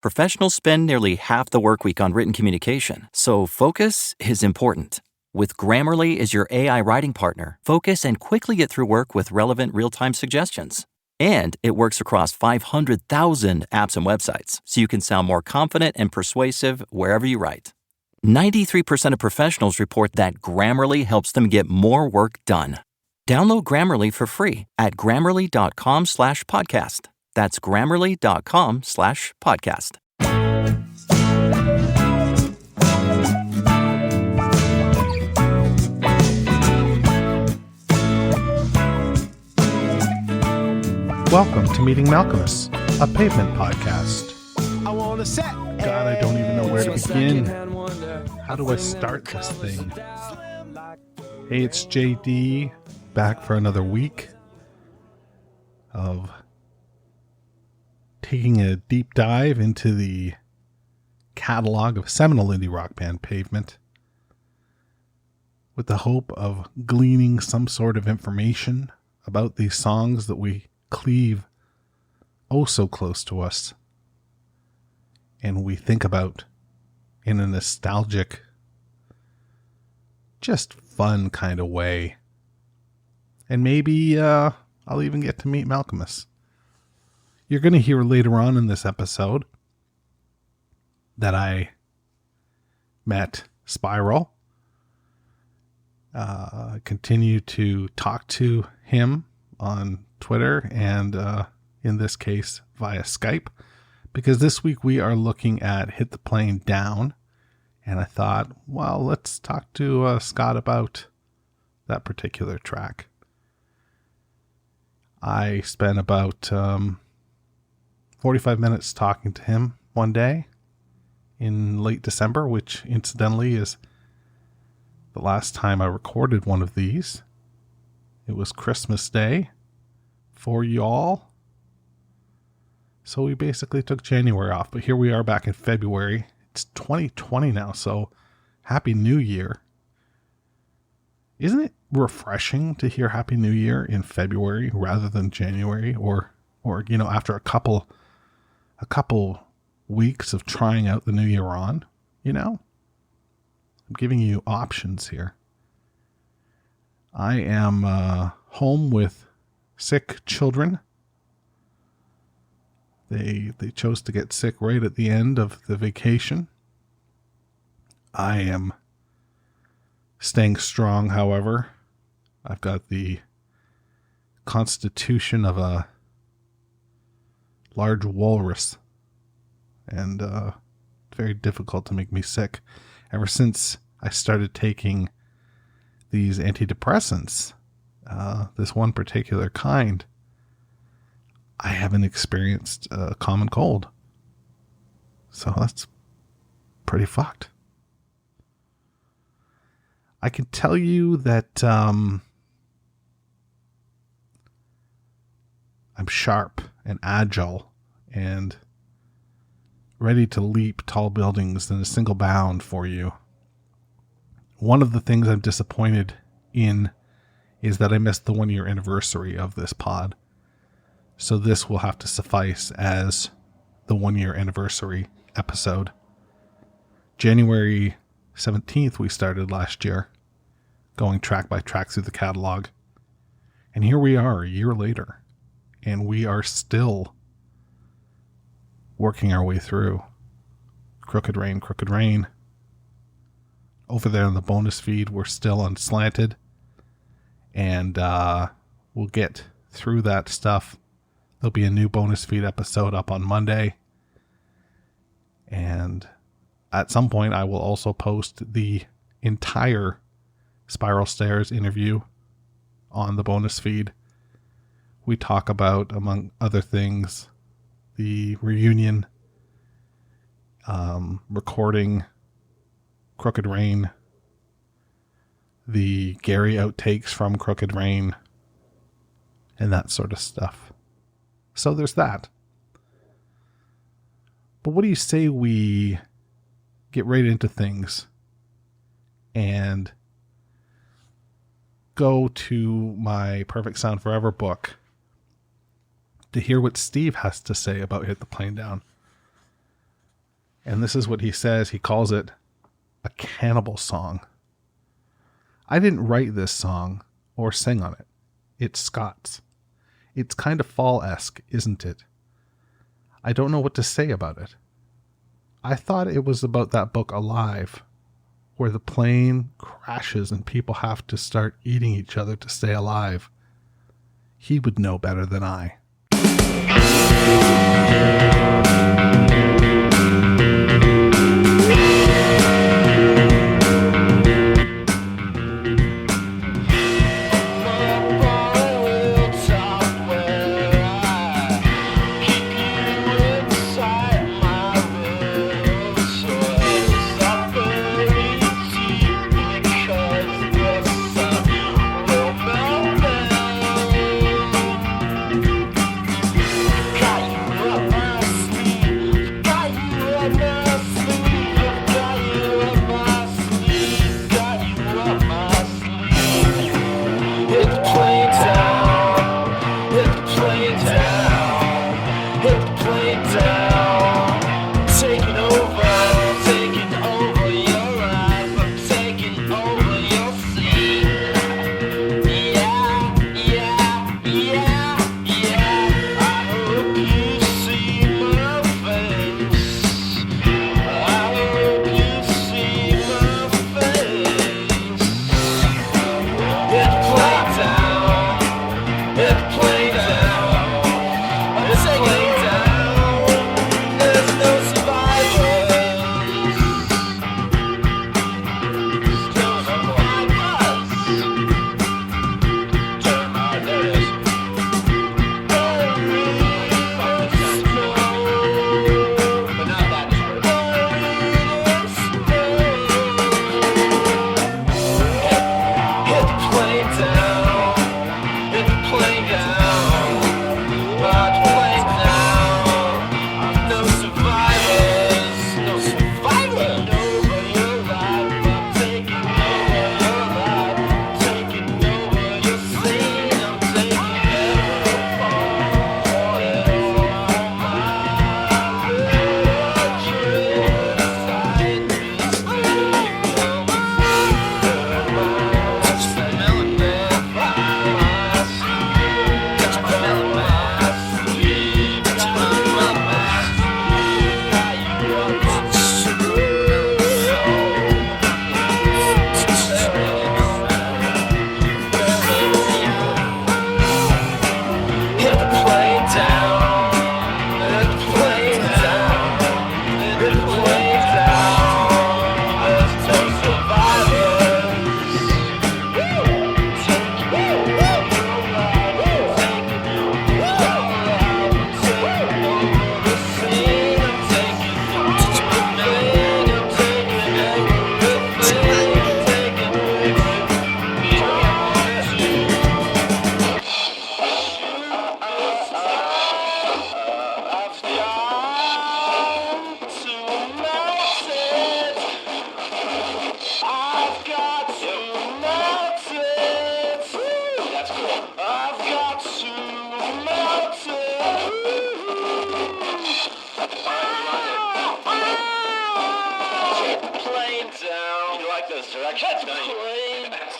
Professionals spend nearly half the work week on written communication, so focus is important. With Grammarly as your AI writing partner, focus and quickly get through work with relevant real-time suggestions. And it works across 500,000 apps and websites, so you can sound more confident and persuasive wherever you write. 93% of professionals report that Grammarly helps them get more work done. Download Grammarly for free at grammarly.com/podcast. That's grammarly.com/podcast. Welcome to Meeting Malcolmus, a pavement podcast. God, I don't even know where to begin. How do I start this thing? Hey, it's JD, back for another week of taking a deep dive into the catalog of seminal indie rock band Pavement, with the hope of gleaning some sort of information about these songs that we cleave oh so close to us, and we think about in a nostalgic, just fun kind of way. And maybe I'll even get to meet Malcolmus. You're going to hear later on in this episode that I met Spiral. Continue to talk to him on Twitter and in this case via Skype, because this week we are looking at Hit the Plane Down, and I thought, well, let's talk to Scott about that particular track. I spent about 45 minutes talking to him one day in late December, which incidentally is the last time I recorded one of these. It was Christmas Day for y'all. So we basically took January off, but here we are back in February. It's 2020 now, so Happy New Year. Isn't it refreshing to hear Happy New Year in February rather than January, or you know, after a couple weeks of trying out the new year on, you know? I'm giving you options here. I am home with sick children. They chose to get sick right at the end of the vacation. I am staying strong, however. I've got the constitution of a large walrus, and it's very difficult to make me sick. Ever since I started taking these antidepressants, this one particular kind, I haven't experienced a common cold. So that's pretty fucked. I can tell you that I'm sharp and agile and ready to leap tall buildings in a single bound for you. One of the things I'm disappointed in is that I missed the 1 year anniversary of this pod. So this will have to suffice as the 1 year anniversary episode. January 17th we started last year, going track by track through the catalog. And here we are a year later, and we are still working our way through Crooked Rain, Crooked Rain. Over there in the bonus feed, we're still unslanted, and we'll get through that stuff. There'll be a new bonus feed episode up on Monday, and at some point I will also post the entire Spiral Stairs interview on the bonus feed. We talk about, among other things, the reunion, recording Crooked Rain, the Gary outtakes from Crooked Rain, and that sort of stuff. So there's that. But what do you say we get right into things and go to my Perfect Sound Forever book to hear what Steve has to say about Hit the Plane Down? And this is what he says. He calls it a cannibal song. I didn't write this song or sing on it. It's Scott's. It's kind of fall-esque, isn't it? I don't know what to say about it. I thought it was about that book Alive, where the plane crashes and people have to start eating each other to stay alive. He would know better than I.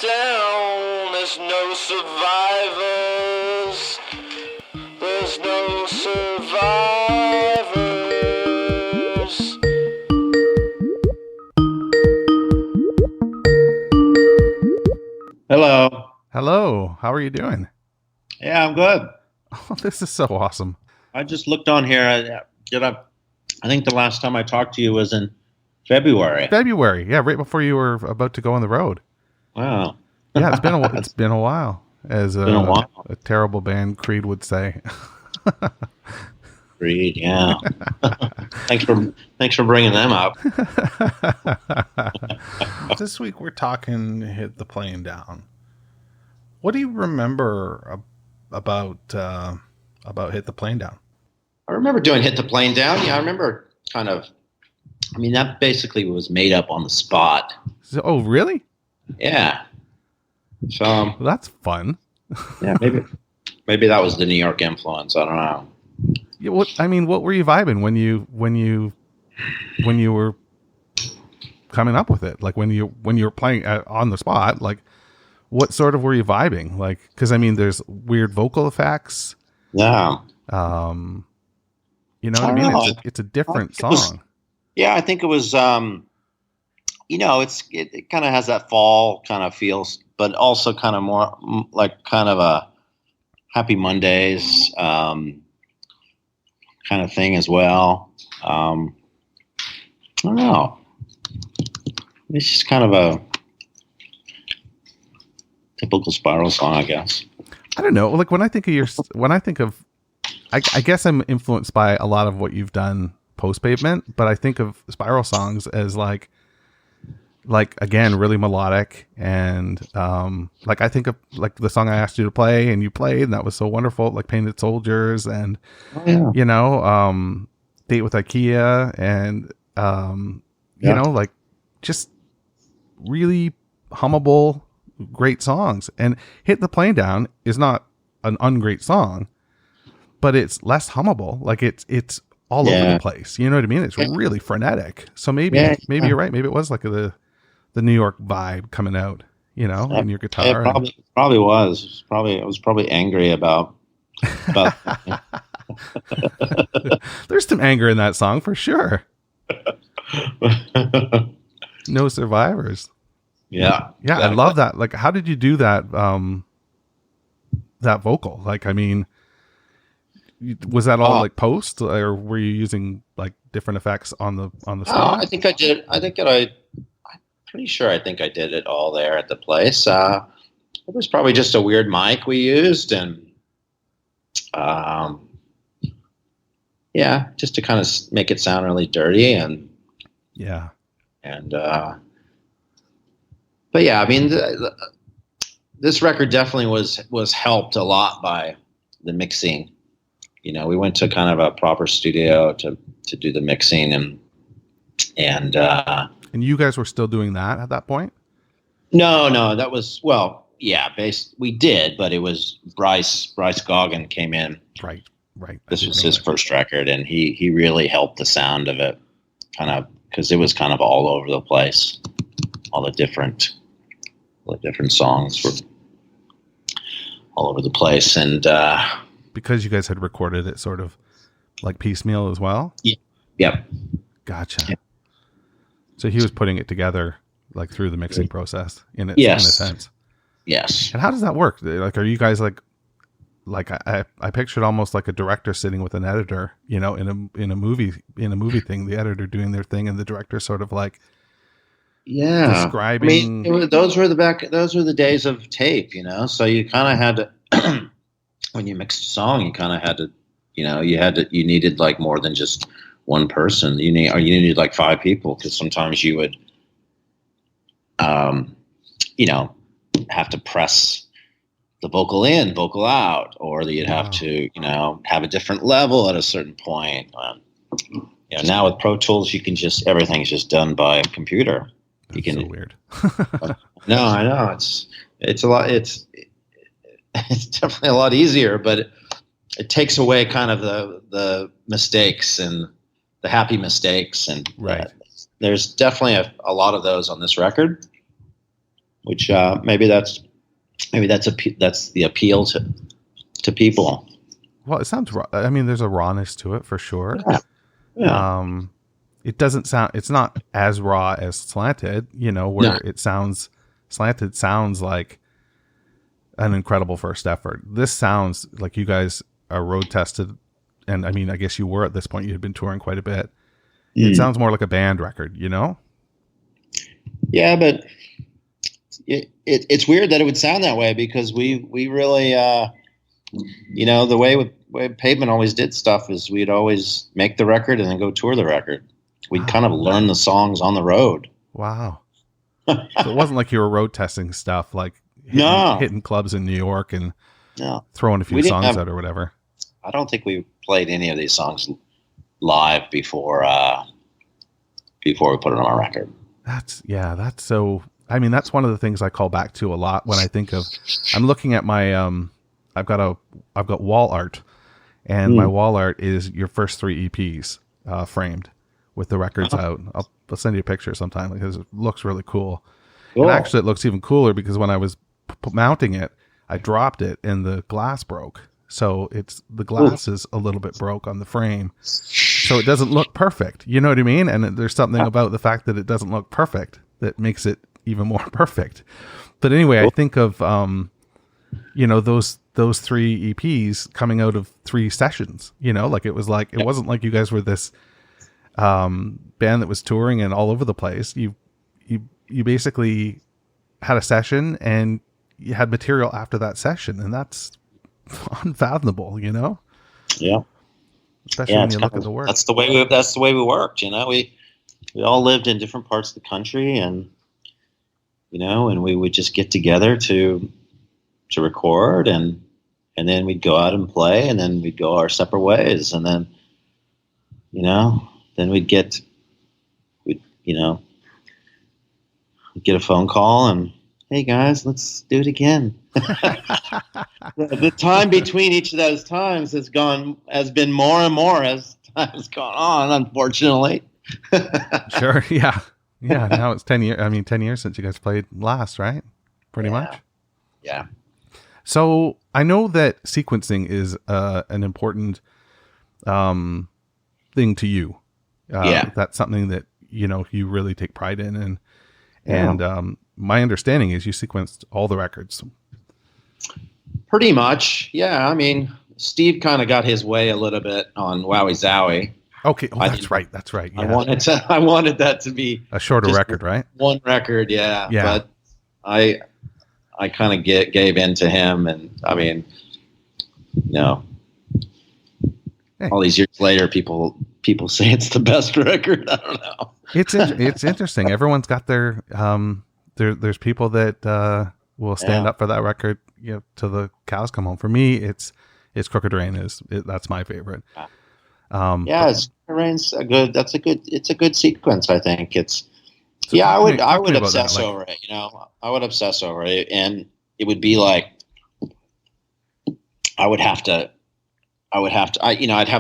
Down, there's no survivors. There's no survivors. Hello. Hello. How are you doing? Yeah, I'm good. Oh, this is so awesome. I just looked on here. I think the last time I talked to you was in February. February. Yeah, right before you were about to go on the road. Wow. Yeah, it's been a while, as a terrible band Creed would say. Creed, yeah. Thanks for bringing them up. This week we're talking Hit the Plane Down. What do you remember about Hit the Plane Down? I remember doing Hit the Plane Down. Yeah, I remember that basically was made up on the spot. Oh, really? Yeah. So well, that's fun. Yeah, maybe that was the New York influence. I don't know. Yeah, what were you vibing when you when you were coming up with it? Like when you were playing on the spot, like what sort of were you vibing? Like, because I mean, there's weird vocal effects. Yeah. You know what I I mean? don't know. It's a different It was- song. Yeah, I think it was. It kind of has that fall kind of feels, but also kind of more like kind of a Happy Mondays kind of thing as well. I don't know. It's just kind of a typical Spiral song, I guess. I don't know. Like when I think of, I guess I'm influenced by a lot of what you've done post Pavement, but I think of Spiral songs as like again, really melodic. And like I think of like the song I asked you to play and you played, and that was so wonderful. Like Painted Soldiers and, you know, Date with IKEA and, you know, like just really hummable, great songs. And Hit the Plane Down is not an ungreat song, but it's less hummable. Like it's all over the place. You know what I mean? It's really frenetic. So maybe you're right. Maybe it was like the New York vibe coming out, you know, in your guitar. It probably was. I was probably angry about There's some anger in that song for sure. No Survivors. Yeah. Yeah, exactly. I love that. Like, how did you do that? That vocal. Like, I mean, was that all like post, or were you using like different effects on the spot? I think I did. I'm pretty sure. I think I did it all there at the place. It was probably just a weird mic we used, and yeah, just to kind of make it sound really dirty, and but yeah, I mean, this record definitely was helped a lot by the mixing. You know, we went to kind of a proper studio to do the mixing, and you guys were still doing that at that point? No, that was, well, yeah, we did, but it was Bryce Goggin came in. Right. This was his first record, and he really helped the sound of it, kind of, because it was kind of all over the place. All the different songs were all over the place, and because you guys had recorded it sort of like piecemeal as well. Yep. Gotcha. Yep. So he was putting it together like through the mixing process in a sense. Yes. And how does that work? Like, are you guys like I pictured almost like a director sitting with an editor, you know, in a movie thing, the editor doing their thing and the director sort of like describing. I mean, those were the days of tape, you know. So you kind of had to when you mixed a song, you kind of had to, you know, you needed like more than just one person. You needed like 5 people, because sometimes you would, you know, have to press the vocal in, vocal out, or you'd have to, you know, have a different level at a certain point. You know, now with Pro Tools, you can everything's just done by computer. You can. So weird. No, I know it's a lot. It's definitely a lot easier, but it takes away kind of the mistakes and the happy mistakes, and there's definitely a lot of those on this record, which maybe that's the appeal to people. Well, it sounds raw. I mean, there's a rawness to it for sure. Yeah. It doesn't sound. It's not as raw as Slanted, you know, where it sounds. Slanted sounds like an incredible first effort. This sounds like you guys are road tested, and I mean, I guess you were at this point. You had been touring quite a bit. It sounds more like a band record, you know. Yeah, but it's weird that it would sound that way, because we really, you know, the way Pavement always did stuff is we'd always make the record and then go tour the record. We'd kind of learn the songs on the road. Wow. So it wasn't like you were road testing stuff, like hitting clubs in New York and throwing a few songs out or whatever. I don't think we played any of these songs live before we put it on our record. That's so. I mean, that's one of the things I call back to a lot when I think of. I'm looking at my I've got wall art, and my wall art is your first 3 EPs framed with the records out. I'll send you a picture sometime because it looks really cool. Cool. And actually, it looks even cooler because when I was mounting it, I dropped it and the glass broke. So the glass is a little bit broke on the frame. So it doesn't look perfect. You know what I mean? And there's something about the fact that it doesn't look perfect that makes it even more perfect. But anyway, I think of, those 3 EPs coming out of 3 sessions, like it wasn't like you guys were this band that was touring and all over the place. You basically had a session and you had material after that session, and that's unfathomable, Yeah. Especially when you look at the work. That's the way we worked. We all lived in different parts of the country, and and we would just get together to record, and then we'd go out and play, and then we'd go our separate ways, and then then we'd get a phone call and, hey guys, let's do it again. The time between each of those times has been more and more as time has gone on, unfortunately. Sure. Yeah. Yeah. Now it's 10 years. I mean, 10 years since you guys played last, right? Pretty much. Yeah. So I know that sequencing is an important thing to you. That's something that, you really take pride in. And my understanding is you sequenced all the records. Pretty much. Yeah. I mean, Steve kind of got his way a little bit on Wowie Zowie. Okay. Oh, that's right. That's right. Yeah. I wanted that to be a shorter record, right? One record. Yeah. Yeah. But I kind of gave in to him, and I mean, all these years later, people say it's the best record. I don't know. It's interesting. Everyone's got their there's people that will stand up for that record, till the cows come home. For me, it's Crooked Rain that's my favorite. Crooked Rain's it's a good sequence. I think I would obsess over it. I would obsess over it, and it would be like I'd have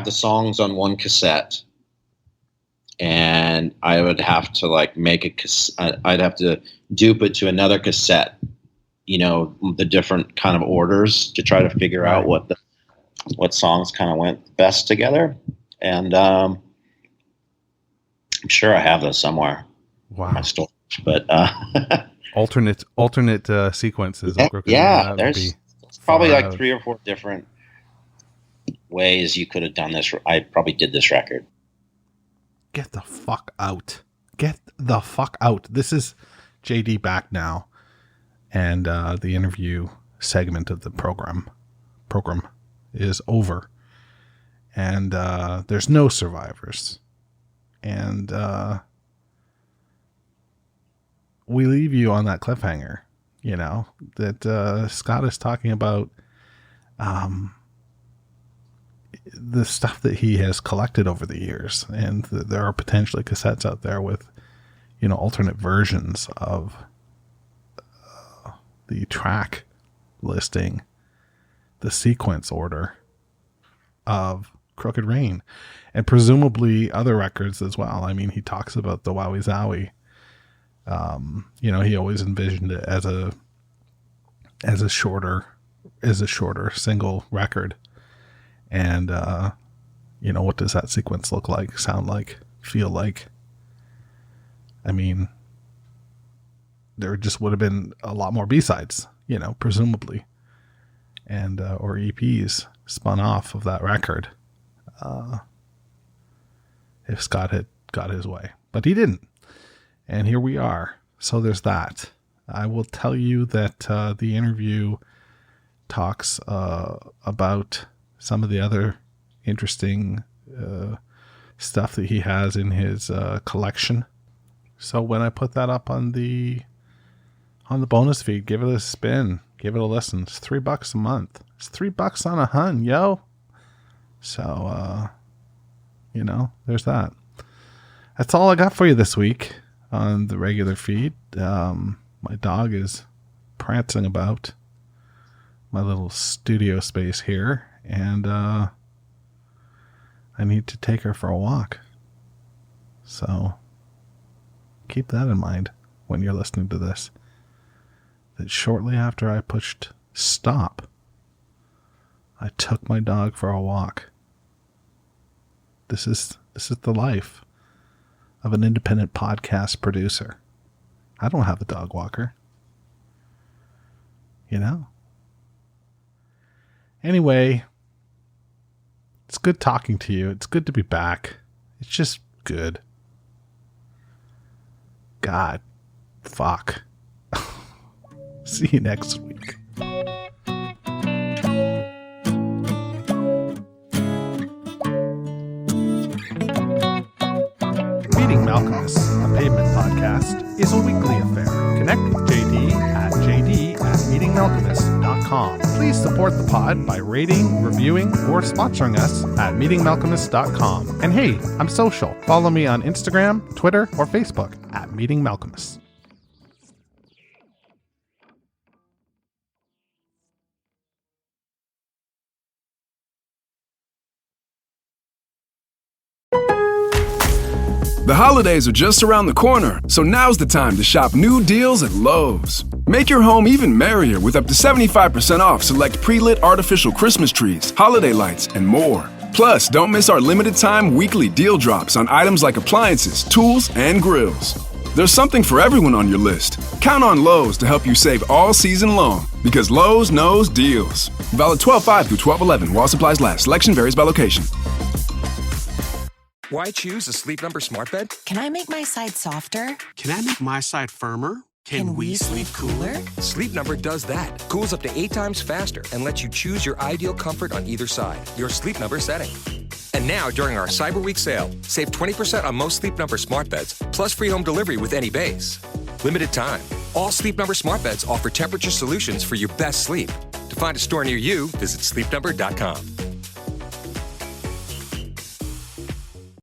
the songs on one cassette, and I would have to make I'd have to dupe it to another cassette, the different kind of orders to try to figure out what songs kind of went best together. And I'm sure I have those somewhere. Wow. In my storage, but alternate sequences. There's probably 3 or 4 different ways you could have done this. I probably did this record. Get the fuck out. Get the fuck out. This is JD back now, and the interview segment of the program is over, and there's no survivors, and we leave you on that cliffhanger, that Scott is talking about the stuff that he has collected over the years, and there are potentially cassettes out there with alternate versions of the track listing, the sequence order of Crooked Rain, and presumably other records as well. I mean, he talks about the Wowie Zowie. He always envisioned it as a shorter single record. And, what does that sequence look like, sound like, feel like? I mean, there just would have been a lot more B-sides, presumably, and, or EPs spun off of that record, if Scott had got his way, but he didn't. And here we are. So there's that. I will tell you that, the interview talks, about some of the other interesting stuff that he has in his collection. So when I put that up on the bonus feed, give it a spin, give it a listen. It's $3 a month. It's $3 on a hun, yo. So there's that. That's all I got for you this week on the regular feed. My dog is prancing about my little studio space here, and I need to take her for a walk. So keep that in mind when you're listening to this. That shortly after I pushed stop, I took my dog for a walk. This is the life of an independent podcast producer. I don't have a dog walker. You know? Anyway, it's good talking to you. It's good to be back. It's just good. God. Fuck. See you next week. Meeting Malcolmus, a pavement podcast, is a weekly affair. Connect with JD at meetingmalcolmus.com. Please support the pod by rating, reviewing, or sponsoring us at meetingmalcolmus.com. And hey, I'm social. Follow me on Instagram, Twitter, or Facebook at Meeting Malcolmus. The holidays are just around the corner, so now's the time to shop new deals at Lowe's. Make your home even merrier with up to 75% off select pre-lit artificial Christmas trees, holiday lights, and more. Plus, don't miss our limited-time weekly deal drops on items like appliances, tools, and grills. There's something for everyone on your list. Count on Lowe's to help you save all season long, because Lowe's knows deals. Valid 12/5 through 12/11 while supplies last. Selection varies by location. Why choose a Sleep Number smart bed? Can I make my side softer? Can I make my side firmer? Can we sleep cooler? Sleep Number does that. Cools up to 8 times faster and lets you choose your ideal comfort on either side. Your Sleep Number setting. And now, during our Cyber Week sale, save 20% on most Sleep Number smart beds, plus free home delivery with any base. Limited time. All Sleep Number smart beds offer temperature solutions for your best sleep. To find a store near you, visit sleepnumber.com.